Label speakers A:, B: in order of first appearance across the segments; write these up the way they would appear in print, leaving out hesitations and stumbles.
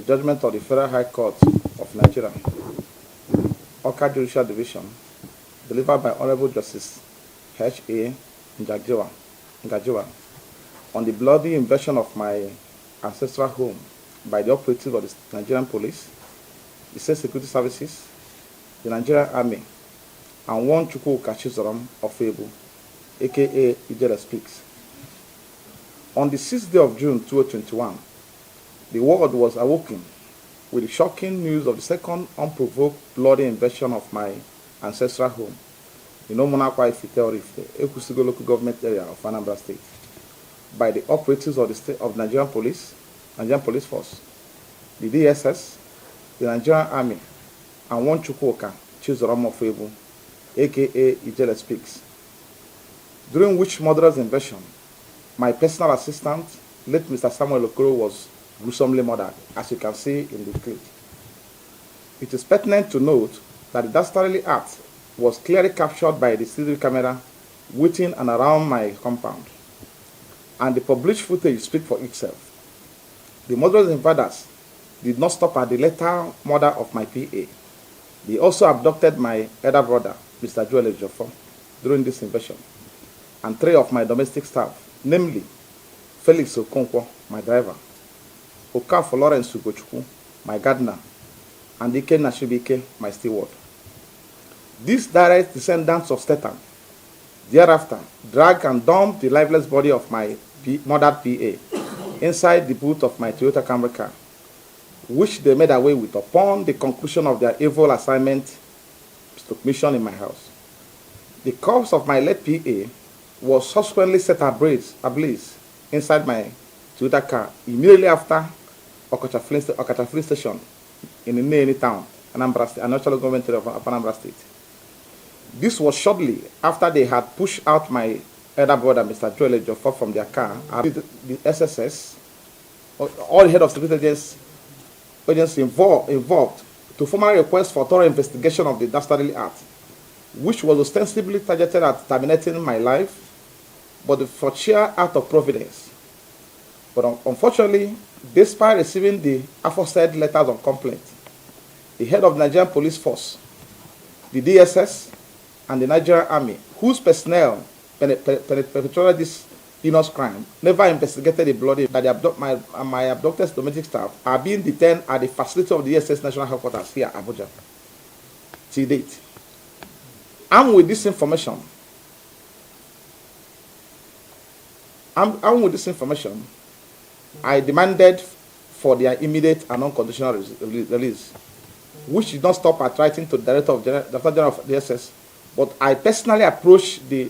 A: the judgment of the Federal High Court of Nigeria, Oka Judicial Division, delivered by Honorable Justice H.A. Ngajiwa on the bloody invasion of my ancestral home by the operatives of the Nigerian Police, the State Security Services, the Nigerian Army, and one Chukwu Kachizoram of Ebu, aka Ijele Speaks. On the 6th day of June 2021, the world was awoken with the shocking news of the second unprovoked bloody invasion of my ancestral home in Omunakwa Ifite, Ekusigo local government area of Anambra State, by the operatives of the state of Nigerian Police Force, the DSS, the Nigerian Army, and one Chukwuka Chizoram of Ebu, aka Ijele Speaks, during which murderous invasion, my personal assistant, late Mr. Samuel Okoro, was gruesomely murdered, as you can see in the clip. It is pertinent to note that the dastardly act was clearly captured by the CCTV camera within and around my compound, and the published footage speaks for itself. The murderous invaders did not stop at the lethal murder of my PA. They also abducted my elder brother, Mr. Joel Ejiofor, during this invasion, and 3 of my domestic staff, namely Felix Okonkwo, my driver, Okafor Lawrence Ugochukwu, my gardener, and Ike Nashibike, my steward. These direct descendants of Satan thereafter dragged and dumped the lifeless body of my murdered PA inside the boot of my Toyota Camry car, which they made away with upon the conclusion of their evil assignment mission in my house. The corpse of my late PA was subsequently set ablaze inside my Toyota car immediately after Okacha Free Station in the Nene town, Anambra State, an actual government area of Anambra State. This was shortly after they had pushed out my elder brother, Mr. Joel Ejiofor, from their car. The SSS, all head of security agents involved to formally request for thorough investigation of the dastardly act, which was ostensibly targeted at terminating my life, but for sheer act of providence. But unfortunately, despite receiving the aforesaid letters of complaint, the head of the Nigerian Police Force, the DSS, and the Nigerian Army, whose personnel perpetrated this heinous crime, never investigated the bloody that my abducted domestic staff are being detained at the facility of the DSS National Headquarters here, Abuja, till date. Armed with this information, I demanded for their immediate and unconditional release, which did not stop at writing to the Director General of the DSS, but I personally approached the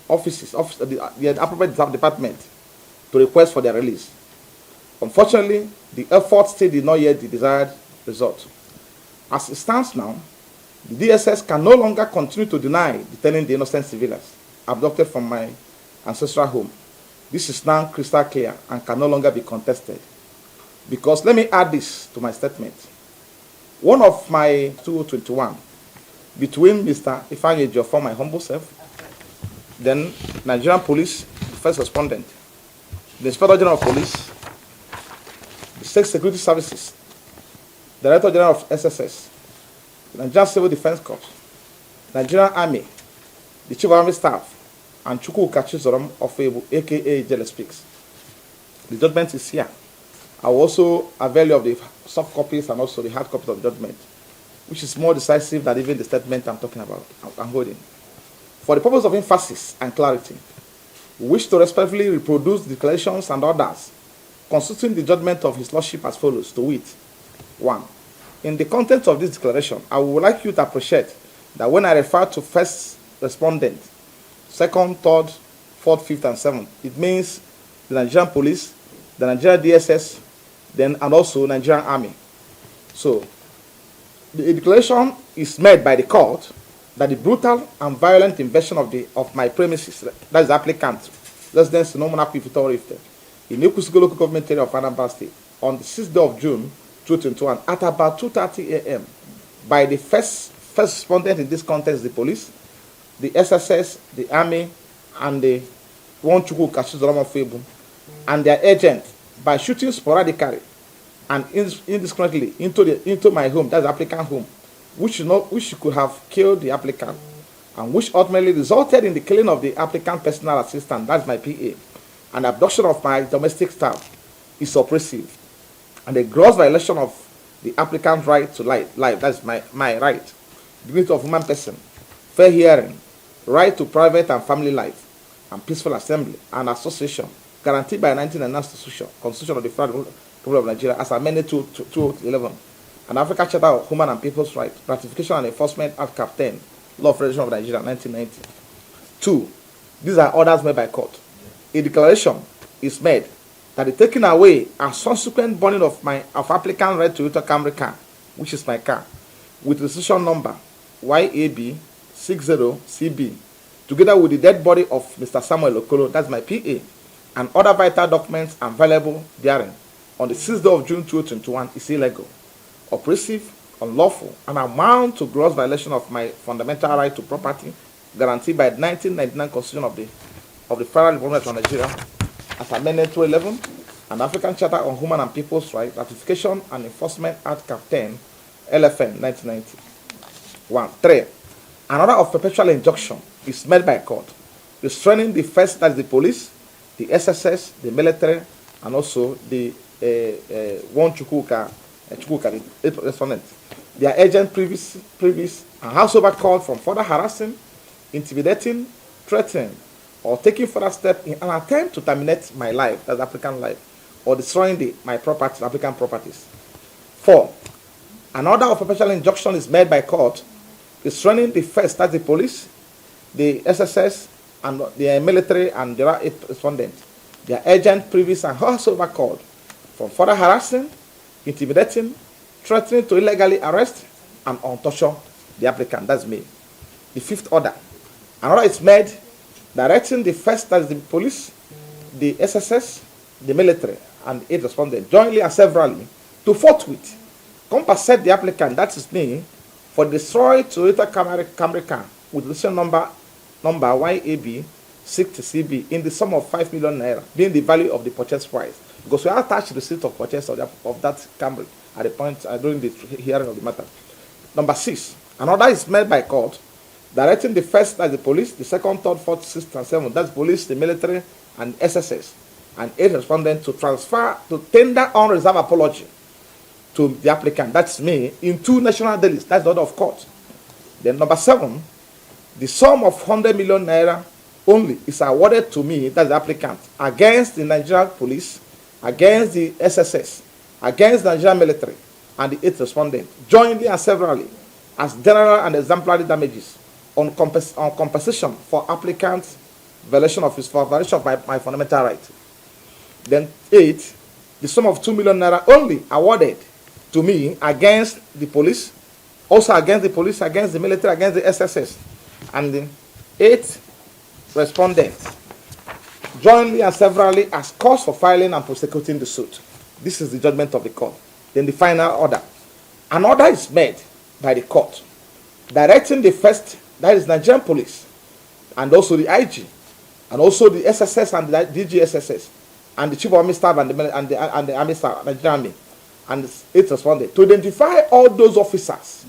A: the appropriate department to request for their release. Unfortunately, the effort still did not yield the desired result. As it stands now, the DSS can no longer continue to deny detaining the innocent civilians abducted from my ancestral home. This is now crystal clear and can no longer be contested. Because let me add this to my statement. One of my 2021, between Mr. Ifeanyi Ejiofor, my humble self, then Nigerian Police, first respondent, the Inspector General of Police, the State Security Services, Director General of SSS, the Nigerian Civil Defense Corps, Nigerian Army, the Chief of Army Staff, and Chukwu Kachizoram of Ebu, aka Ijele Speaks. The judgment is here. I will also avail you of the soft copies and also the hard copies of the judgment, which is more decisive than even the statement I'm talking about, I'm holding. For the purpose of emphasis and clarity, we wish to respectfully reproduce the declarations and orders constituting the judgment of His Lordship as follows, to wit: 1. In the content of this declaration, I would like you to appreciate that when I refer to first respondent, second, third, fourth, fifth, and seventh, it means the Nigerian Police, the Nigerian DSS, and also Nigerian Army. So, the declaration is made by the court that the brutal and violent invasion of my premises, that is the applicant, residence in Omunakwa in Ekusigo local government area of Anambra State, on the 6th day of June 2021 at about 2:30 a.m. by the first respondent in this context, the police, the SSS, the Army, and the one Chukwu Kachizoram of Ebu, and their agent, by shooting sporadically and indiscriminately into my home, that's the applicant home, which could have killed the applicant, and which ultimately resulted in the killing of the applicant personal assistant, that's my PA, and abduction of my domestic staff, is oppressive, and a gross violation of the applicant's right to life, that's my right, dignity of human person, fair hearing, right to private and family life, and peaceful assembly and association, guaranteed by 1999 Constitution of the Federal Republic of Nigeria as amended to 2011, and African Charter of Human and People's Rights, Ratification and Enforcement Act Cap 10, Law of Federation of Nigeria, 1990. 2. These are orders made by court. A declaration is made that the taking away and subsequent burning of applicant right to Toyota Camry car, which is my car, with registration number YAB60CB, together with the dead body of Mr. Samuel Okolo, that's my PA, and other vital documents available therein on the 6th day of June 2021 is illegal, oppressive, unlawful, and amount to gross violation of my fundamental right to property guaranteed by the 1999 Constitution of the Federal Republic of Nigeria as amended to 11, and African Charter on Human and People's Rights, Ratification and Enforcement Act Cap 10, LFN 1990. 1. 3. An order of perpetual injunction is made by court, restraining the first, that is the police, the SSS, the military, and also the one Chukwuka, the respondent. Their agent previous, and howsoever called from further harassing, intimidating, threatening, or taking further steps in an attempt to terminate my life, that's African life, or destroying my property, African properties. 4. An order of perpetual injunction is made by court, restraining the first, that's the police, the SSS, and the military, and their respondent, their agent previous, and howsoever called from further harassing, intimidating, threatening to illegally arrest and torture the applicant, that's me. The 5th order. An order is made directing the first, that is the police, the SSS, the military, and its respondent, jointly and severally, to forthwith compensate the applicant, that is me, for destroyed Toyota Camry car with registration number YAB60CB in the sum of 5 million naira, being the value of the purchase price. Because we attached the receipt of purchase of that Camry at the point during the hearing of the matter. Number 6. An order is made by court directing the first, that's the police, the second, third, fourth, sixth, and seventh, that's police, the military, and SSS, and 8 respondents to tender unreserved apology to the applicant, that's me, in 2 national dailies, that's the order of court. Then number 7, the sum of 100 million naira only is awarded to me, that's the applicant, against the Nigerian police, against the SSS, against the Nigerian military, and the 8 respondents, jointly and severally, as general and exemplary damages on compensation for applicant's violation of my fundamental right. Then 8, the sum of 2 million naira only awarded to me against the police, also against the police, against the military, against the SSS, and the 8 respondents, jointly and severally, as cause for filing and prosecuting the suit. This is the judgment of the court. Then the final order. An order is made by the court directing the first, that is Nigerian police, and also the IG, and also the SSS and the DGSSS, and the chief of army staff and the army staff, Nigerian army, and it responded to identify all those officers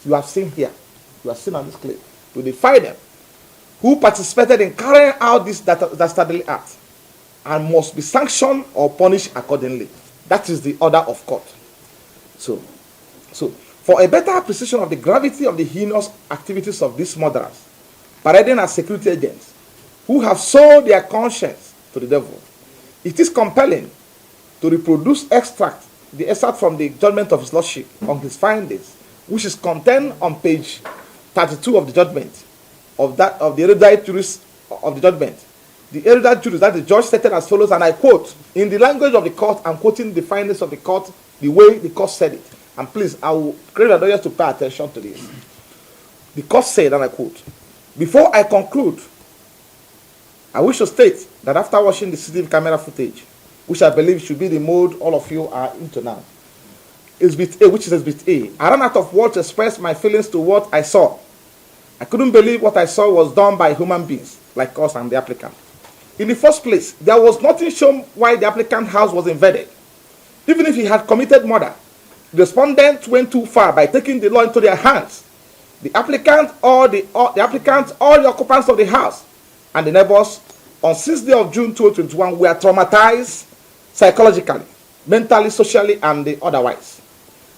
A: you have seen here, you have seen on this clip, to identify them who participated in carrying out this dastardly act and must be sanctioned or punished accordingly. That is the order of court. So for a better appreciation of the gravity of the heinous activities of these murderers, parading as security agents who have sold their conscience to the devil, it is compelling to reproduce the extract from the judgment of his lordship on his findings, which is contained on page 32 of the judgment of the erudite jurist of the judgment. The erudite jurist, that the judge stated as follows, and I quote, in the language of the court, I'm quoting the findings of the court, the way the court said it. And please, I will crave the lawyers to pay attention to this. The court said, and I quote, before I conclude, I wish to state that after watching the CCTV camera footage, which I believe should be the mode all of you are into now, exhibit A, which is exhibit A, I ran out of words to express my feelings to what I saw. I couldn't believe what I saw was done by human beings like us and the applicant. In the first place, there was nothing shown why the applicant's house was invaded. Even if he had committed murder, the respondent went too far by taking the law into their hands. The applicant, all the occupants of the house, and the neighbors on 6th day of June 2021 were traumatized psychologically, mentally, socially, and otherwise.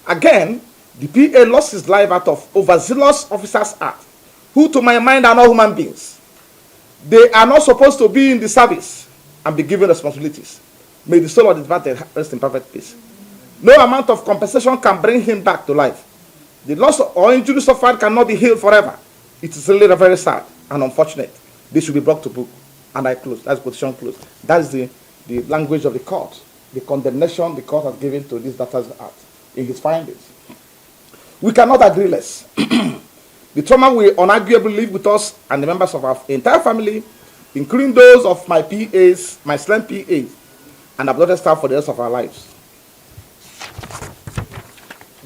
A: Again, the PA lost his life out of overzealous officers' act, who to my mind are not human beings. They are not supposed to be in the service and be given responsibilities. May the soul of the departed rest in perfect peace. No amount of compensation can bring him back to life. The loss or injury suffered cannot be healed forever. It is really very sad and unfortunate. This should be brought to book. And I close. That's position closed. That is the language of the court. The condemnation the court has given to this data's act in his findings. We cannot agree less. The trauma will unarguably live with us and the members of our entire family, including those of my PAs, my slim PAs, and uploaded staff for the rest of our lives.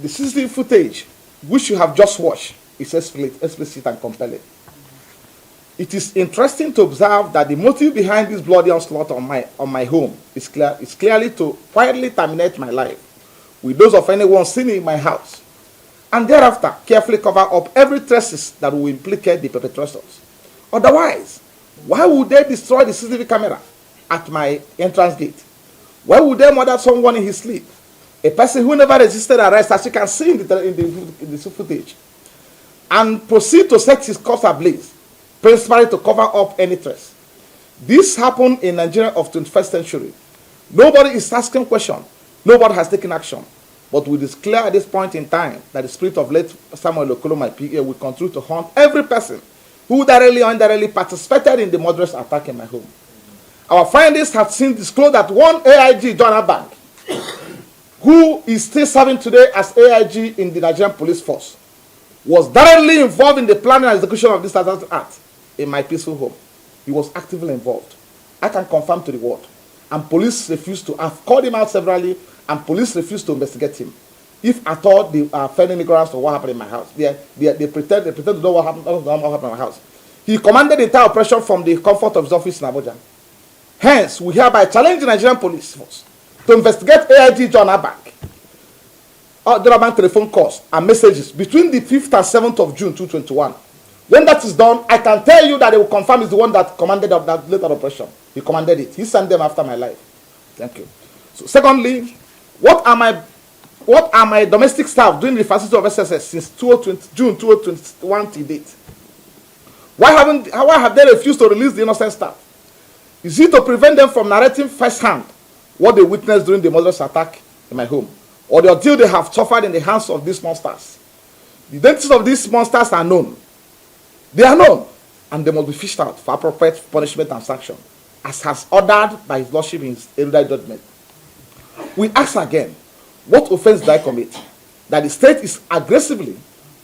A: The CCTV footage, which you have just watched, is explicit and compelling. It is interesting to observe that the motive behind this bloody onslaught on my home is clearly to quietly terminate my life with those of anyone seen in my house, and thereafter carefully cover up every traces that will implicate the perpetrators. Otherwise, why would they destroy the CCTV camera at my entrance gate? Why would they murder someone in his sleep? A person who never resisted arrest, as you can see in the footage, and proceed to set his corpse ablaze, principally to cover up any trace. This happened in Nigeria of 21st century. Nobody is asking questions. Nobody has taken action. But it is clear at this point in time that the spirit of late Samuel Okolo, my PA, will continue to haunt every person who directly or indirectly participated in the murderous attack in my home. Our findings have since disclosed that one AIG, John Bank, who is still serving today as AIG in the Nigerian police force, was directly involved in the planning and execution of this act in my peaceful home. He was actively involved. I can confirm to the world. And police refused to. I've called him out severally, and police refused to investigate him. If at all they are finding ignorance of what happened in my house, they pretend to know what happened in my house. He commanded the entire operation from the comfort of his office in Abuja. Hence, we hereby challenge the Nigerian police force to investigate AIG John Bank, Bank telephone calls and messages between the 5th and 7th of June 2021. When that is done, I can tell you that they will confirm is the one that commanded that later operation. He commanded it. He sent them after my life. Thank you. So, secondly, what are my domestic staff doing in the facility of SSS since June 2021 to date? Why have they refused to release the innocent staff? Is it to prevent them from narrating firsthand what they witnessed during the murderous attack in my home, or the ordeal they have suffered in the hands of these monsters? The identities of these monsters are known. They are known, and they must be fished out for appropriate punishment and sanction, as has ordered by His Lordship in his erudite judgment. We ask again, what offense did I commit? That the state is aggressively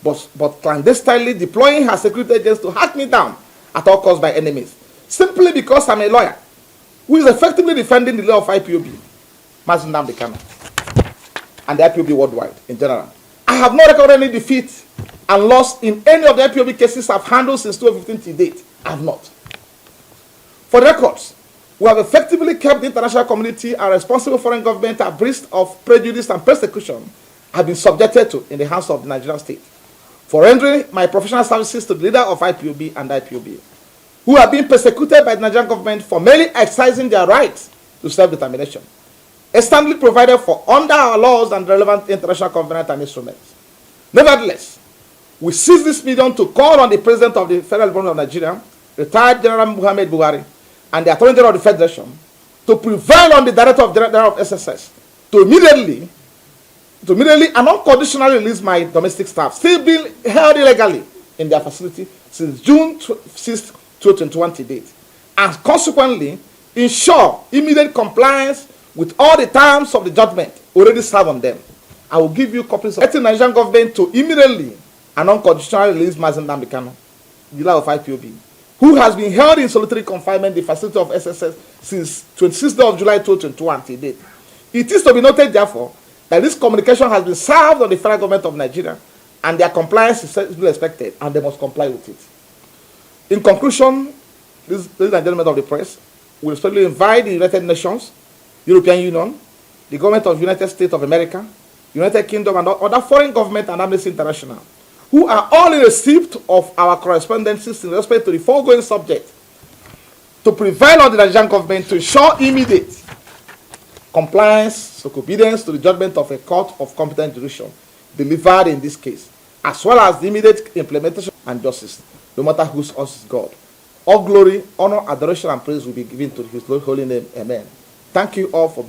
A: but clandestinely deploying her security agents to hack me down at all costs by enemies, simply because I'm a lawyer who is effectively defending the law of IPOB, Nnamdi Kanu, and the IPOB worldwide in general. I have not recorded any defeat and loss in any of the IPOB cases I've handled since 2015 to date. I have not. For the records, we have effectively kept the international community and responsible foreign government abreast of prejudice and persecution I've been subjected to in the hands of the Nigerian state, for rendering my professional services to the leader of IPOB and IPOB, who are being persecuted by the Nigerian government for merely exercising their right to self-determination, instantly provided for under our laws and relevant international covenants and instruments. Nevertheless, we seize this medium to call on the President of the Federal Republic of Nigeria, retired General Muhammad Buhari, and the Attorney General of the Federation to prevail on the Director of SSS to immediately and unconditionally release my domestic staff, still being held illegally in their facility since June 6, 2021 to date, and consequently ensure immediate compliance with all the terms of the judgment already served on them. I will give you copies of the Nigerian government to immediately and unconditionally release Nnamdi Kanu, the leader of IPOB, who has been held in solitary confinement in the facility of SSS since 26th of July 2021 to date. It is to be noted, therefore, that this communication has been served on the federal government of Nigeria, and their compliance is expected, and they must comply with it. In conclusion, ladies and gentlemen of the press, we respectfully invite the United Nations, European Union, the government of United States of America, United Kingdom, and other foreign governments, and Amnesty International, who are all in receipt of our correspondences in respect to the foregoing subject, to prevail on the Nigerian government to ensure immediate compliance, obedience to the judgment of a court of competent jurisdiction delivered in this case, as well as the immediate implementation and justice, no matter whose us is God. All glory, honor, adoration, and praise will be given to his holy name. Amen. Thank you all for